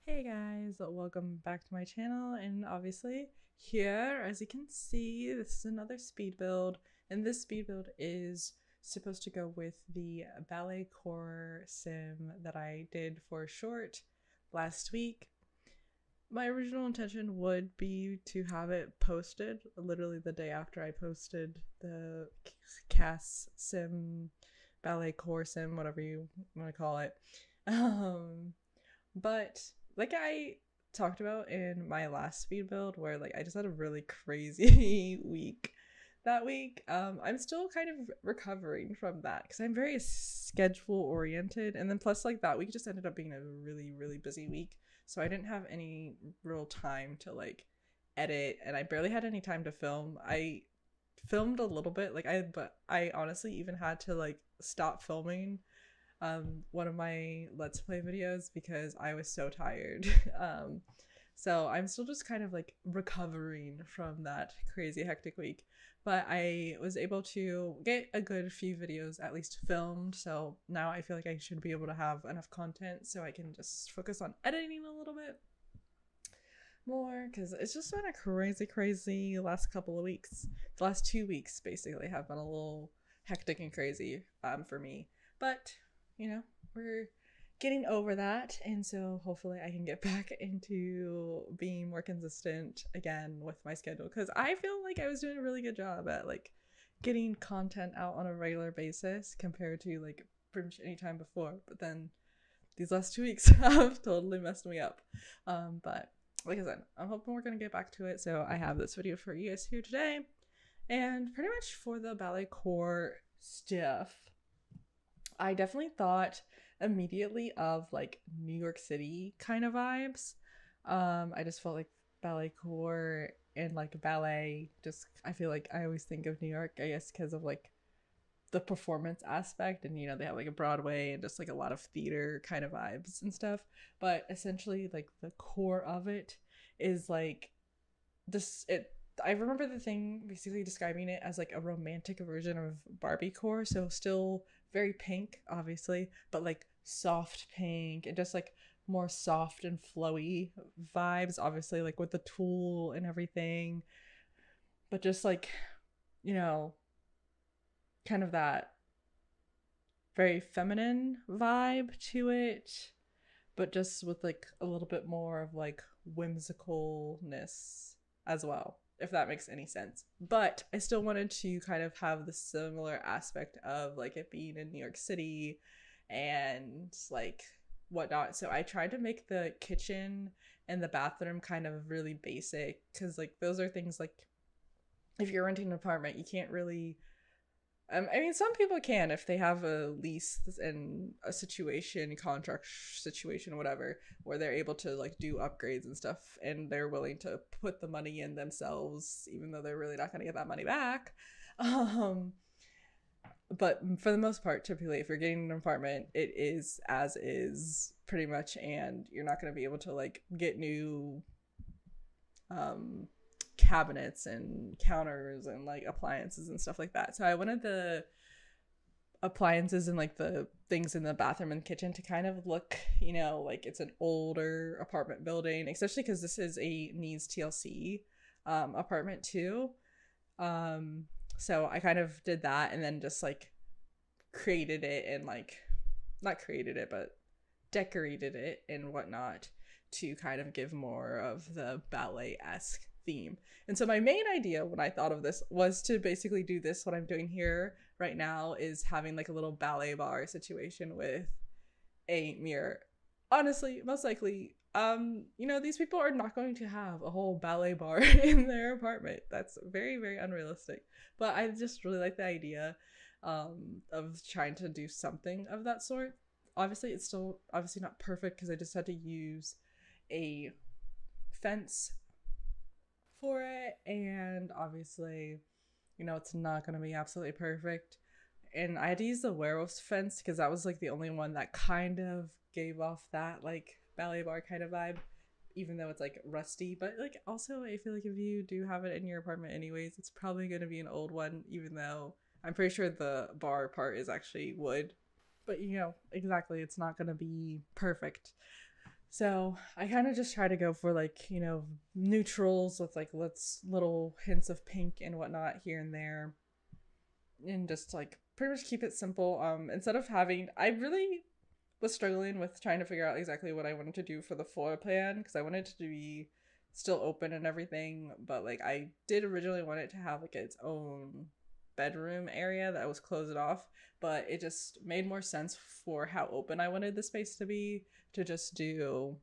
Hey guys, welcome back to my channel, and obviously here, as you can see, this is another speed build, and this speed build is supposed to go with the Balletcore sim that I did for a short last week. My original intention would be to have it posted literally the day after I posted the CAS sim, Balletcore sim, whatever you want to call it. Um, but like I talked about in my last speed build, where like I just had a really crazy week that week, I'm still kind of recovering from that because I'm very schedule oriented, and then plus like that week just ended up being a really busy week, so I didn't have any real time to like edit, and I barely had any time to film. I filmed a little bit, but I honestly even had to like stop filming one of my let's play videos because I was so tired. So I'm still just kind of like recovering from that crazy hectic week, but I was able to get a good few videos at least filmed, so now I feel like I should be able to have enough content so I can just focus on editing a little bit more, because it's just been a crazy last couple of weeks. The last 2 weeks basically have been a little hectic and crazy for me, but you know, we're getting over that, and so hopefully I can get back into being more consistent again with my schedule, because I feel like I was doing a really good job at like getting content out on a regular basis compared to like pretty much any time before, but then these last 2 weeks have totally messed me up. But like I said, I'm hoping we're gonna get back to it, so I have this video for you guys here today. And pretty much for the Balletcore stuff, I definitely thought immediately of like New York City kind of vibes. I just felt like Balletcore and like ballet, just I feel like I always think of New York, I guess because of like the performance aspect, and they have like a Broadway and just like a lot of theater kind of vibes and stuff. But essentially like the core of it is like this it I remember the thing basically describing it as like a romantic version of Barbiecore, so still very pink, obviously, but like soft pink and just like more soft and flowy vibes, obviously, like with the tulle and everything, but just like, you know, kind of that very feminine vibe to it, but just with like a little bit more of like whimsicalness as well, if that makes any sense. But I still wanted to kind of have the similar aspect of like it being in New York City and like whatnot. So I tried to make the kitchen and the bathroom kind of really basic, because like those are things like if you're renting an apartment, you can't really I mean, some people can if they have a lease and a situation, contract situation, whatever, where they're able to like do upgrades and stuff, and they're willing to put the money in themselves, even though they're really not going to get that money back. Um, but for the most part, typically, if you're getting an apartment, it is as is pretty much, and you're not going to be able to like get new um cabinets and counters and like appliances and stuff like that. So I wanted the appliances and like the things in the bathroom and kitchen to kind of look, like it's an older apartment building, especially because this is a needs TLC apartment too. Um, so I kind of did that and then just like created it and like not created it, but decorated it and whatnot to kind of give more of the ballet-esque theme. And so my main idea when I thought of this was to basically do this. What I'm doing here right now is having like a little ballet bar situation with a mirror. Honestly, most likely, these people are not going to have a whole ballet bar in their apartment. That's very unrealistic. But I just really like the idea of trying to do something of that sort. Obviously, it's still obviously not perfect because I just had to use a fence for it, and obviously, it's not going to be absolutely perfect. And I had to use the werewolf's fence because that was like the only one that kind of gave off that like ballet bar kind of vibe, even though it's like rusty. But like also, I feel like if you do have it in your apartment anyways, it's probably going to be an old one, even though I'm pretty sure the bar part is actually wood. But exactly, it's not going to be perfect. So I kind of just try to go for like, neutrals with like let's little hints of pink and whatnot here and there, and just like pretty much keep it simple. Instead of having, I really was struggling with trying to figure out exactly what I wanted to do for the floor plan because I wanted it to be still open and everything, but like I did originally want it to have like its own bedroom area that was closed off, but it just made more sense for how open I wanted the space to be to just do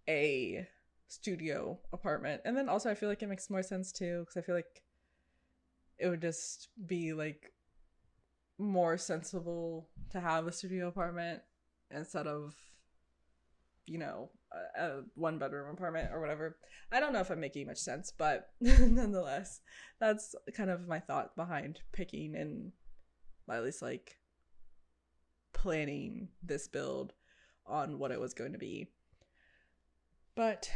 a studio apartment. And then also I feel like it makes more sense too because I feel like it would just be like more sensible to have a studio apartment instead of a one bedroom apartment or whatever. I don't know if I'm making much sense, but nonetheless, that's kind of my thought behind picking and at least like planning this build on what it was going to be. But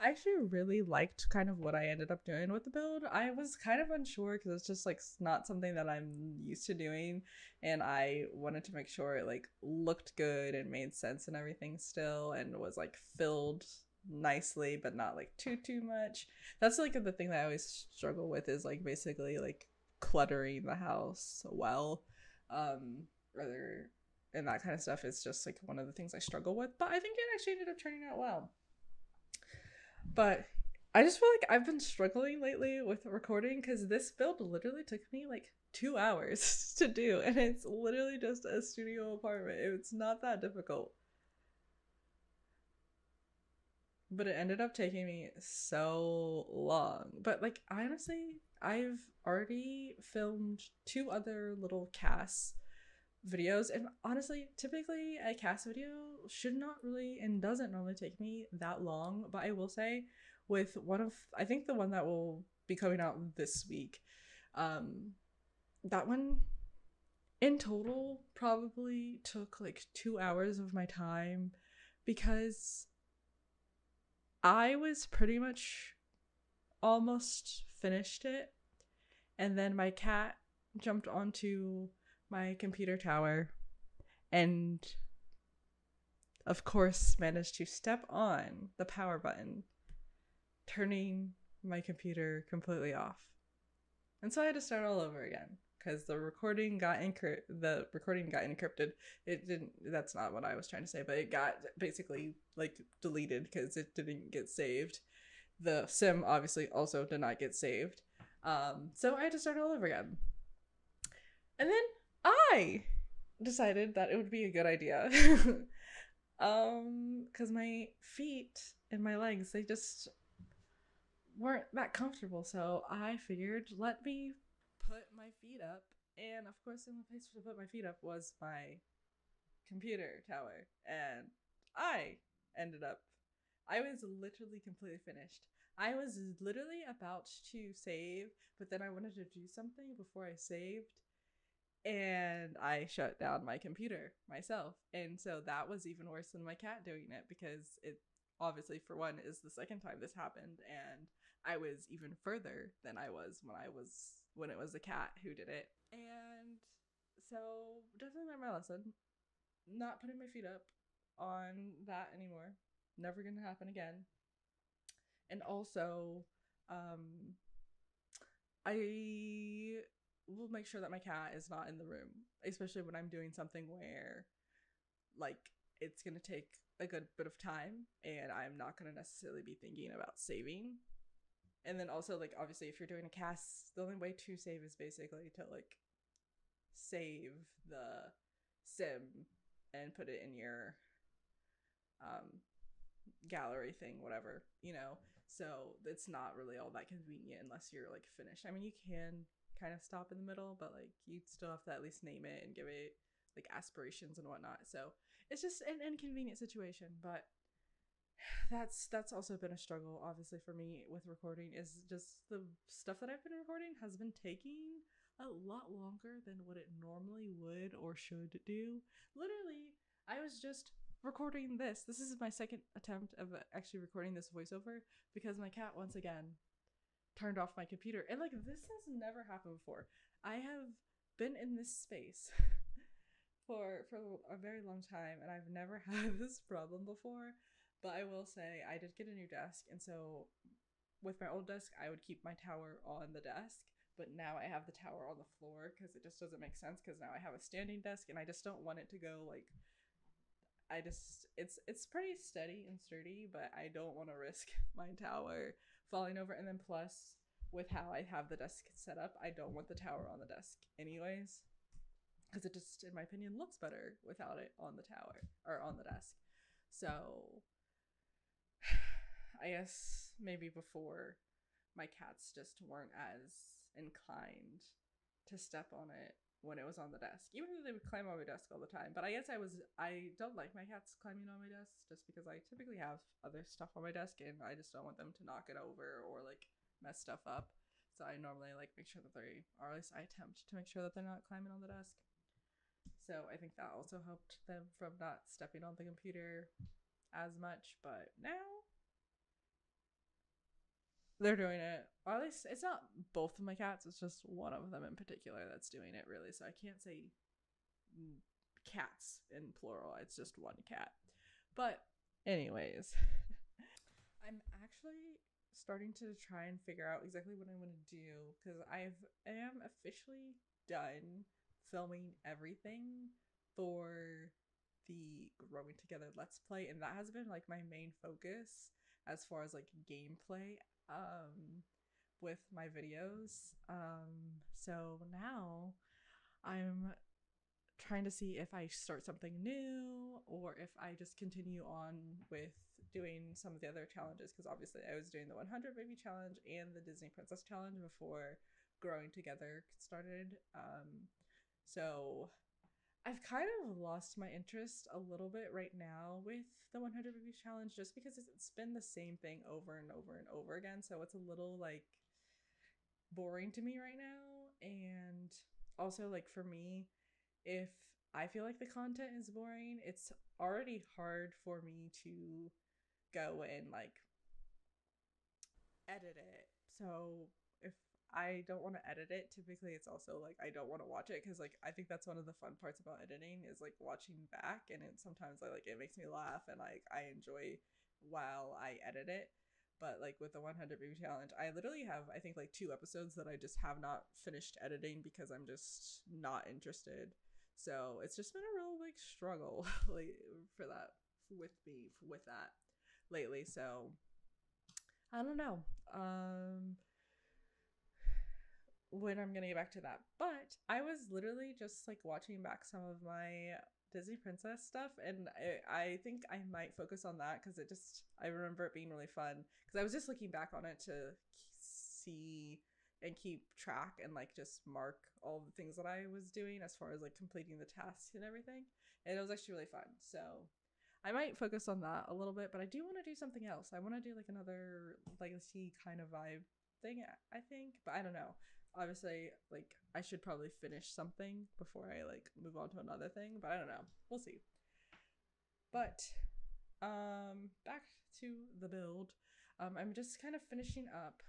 I actually really liked kind of what I ended up doing with the build. I was kind of unsure because it's just like not something that I'm used to doing, and I wanted to make sure it like looked good and made sense and everything still, and was like filled nicely but not like too much. That's like the thing that I always struggle with is like basically like cluttering the house well. Rather and that kind of stuff is just like one of the things I struggle with, but I think it actually ended up turning out well. But I just feel like I've been struggling lately with recording because this build literally took me like 2 hours to do, and it's literally just a studio apartment. It's not that difficult. But it ended up taking me so long. But like honestly, I've already filmed 2 other little casts videos, and honestly typically a cast video should not really and doesn't normally take me that long, but I will say with one of, I think the one that will be coming out this week, um that one in total probably took like 2 hours of my time because I was pretty much almost finished it, and then my cat jumped onto my computer tower and of course managed to step on the power button, turning my computer completely off. And so I had to start all over again because the recording got encrypted. It didn't, that's not what I was trying to say, but it got basically like deleted because it didn't get saved. The sim obviously also did not get saved. So I had to start all over again. And then I decided that it would be a good idea because my feet and my legs, they just weren't that comfortable, so I figured let me put my feet up, and of course the only place to put my feet up was my computer tower, and I ended up, I was literally completely finished. I was literally about to save, but then I wanted to do something before I saved, and I shut down my computer myself. And so that was even worse than my cat doing it because it obviously, for one, is the second time this happened, and I was even further than I was when it was the cat who did it. And so definitely learned my lesson. Not putting my feet up on that anymore. Never gonna happen again. And also, um, I will make sure that my cat is not in the room, especially when I'm doing something where like it's gonna take a good bit of time and I'm not gonna necessarily be thinking about saving. And then also like obviously if you're doing a cast, the only way to save is basically to like save the sim and put it in your um gallery thing, whatever, So it's not really all that convenient unless you're like finished. I mean, you can kind of stop in the middle, but like you still have to at least name it and give it like aspirations and whatnot. So it's just an inconvenient situation, but that's also been a struggle obviously for me with recording, is just the stuff that I've been recording has been taking a lot longer than what it normally would or should do. Literally, I was just recording this. This is my second attempt of actually recording this voiceover because my cat once again turned off my computer. And like this has never happened before. I have been in this space for a very long time, and I've never had this problem before. But I will say I did get a new desk, and so with my old desk, I would keep my tower on the desk. But now I have the tower on the floor because it just doesn't make sense. Because now I have a standing desk, and I just don't want it to go like. It's pretty steady and sturdy, but I don't want to risk my tower falling over. And then plus, with how I have the desk set up, I don't want the tower on the desk anyways, because it just, in my opinion, looks better without it on the tower or on the desk. So I guess maybe before, my cats just weren't as inclined to step on it when it was on the desk, even though they would climb on my desk all the time. But I guess I don't like my cats climbing on my desk just because I typically have other stuff on my desk and I just don't want them to knock it over or like mess stuff up. So I normally like make sure that they, or at least I attempt to make sure that they're not climbing on the desk. So I think that also helped them from not stepping on the computer as much. But now they're doing it. Or at least it's not both of my cats, it's just one of them in particular that's doing it, really. So I can't say cats in plural, it's just one cat. But, anyways, I'm actually starting to try and figure out exactly what I want to do because I am officially done filming everything for the Growing Together Let's Play, and that has been like my main focus as far as like gameplay with my videos. So now I'm trying to see if I start something new or if I just continue on with doing some of the other challenges, because obviously I was doing the 100 baby challenge and the Disney Princess challenge before Growing Together started. So I've kind of lost my interest a little bit right now with the 100 baby challenge just because it's been the same thing over and over and over again. So it's a little like boring to me right now. And also, like, for me, if I feel like the content is boring, it's already hard for me to go and like edit it. So if I don't want to edit it, typically it's also like I don't want to watch it because like I think that's one of the fun parts about editing is like watching back, and it sometimes I like it makes me laugh and like I enjoy while I edit it. But like with the 100 baby challenge, I literally have I think like 2 episodes that I just have not finished editing because I'm just not interested. So it's just been a real like struggle like for that with me with that lately. So I don't know when I'm gonna get back to that. But I was literally just like watching back some of my Disney Princess stuff, and I think I might focus on that because it just, I remember it being really fun because I was just looking back on it to see and keep track and like just mark all the things that I was doing as far as like completing the tasks and everything. And it was actually really fun. So I might focus on that a little bit, but I do want to do something else. I want to do like another legacy kind of vibe thing, I think, but I don't know. Obviously, like I should probably finish something before I like move on to another thing, but I don't know. We'll see. But back to the build. I'm just kind of finishing up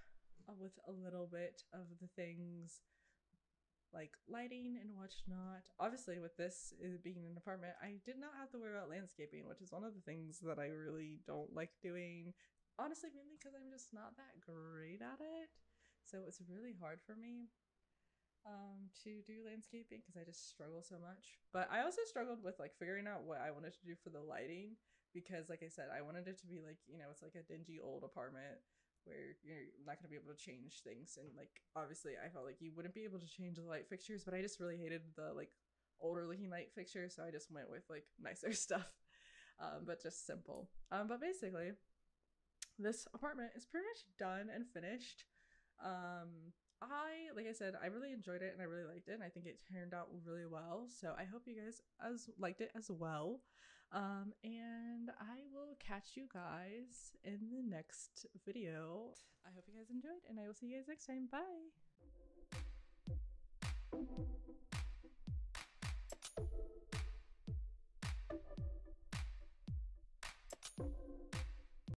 with a little bit of the things like lighting and whatnot. Obviously, with this being an apartment, I did not have to worry about landscaping, which is one of the things that I really don't like doing. Honestly, mainly because I'm just not that great at it. So it's really hard for me to do landscaping because I just struggle so much. But I also struggled with like figuring out what I wanted to do for the lighting because, like I said, I wanted it to be like, it's like a dingy old apartment where you're not going to be able to change things. And like, obviously, I felt like you wouldn't be able to change the light fixtures, but I just really hated the like older looking light fixtures. So I just went with like nicer stuff, but just simple. But basically, this apartment is pretty much done and finished. Like I said, I really enjoyed it and I really liked it, and I think it turned out really well. So I hope you guys as liked it as well. And I will catch you guys in the next video. I hope you guys enjoyed, and I will see you guys next time. Bye.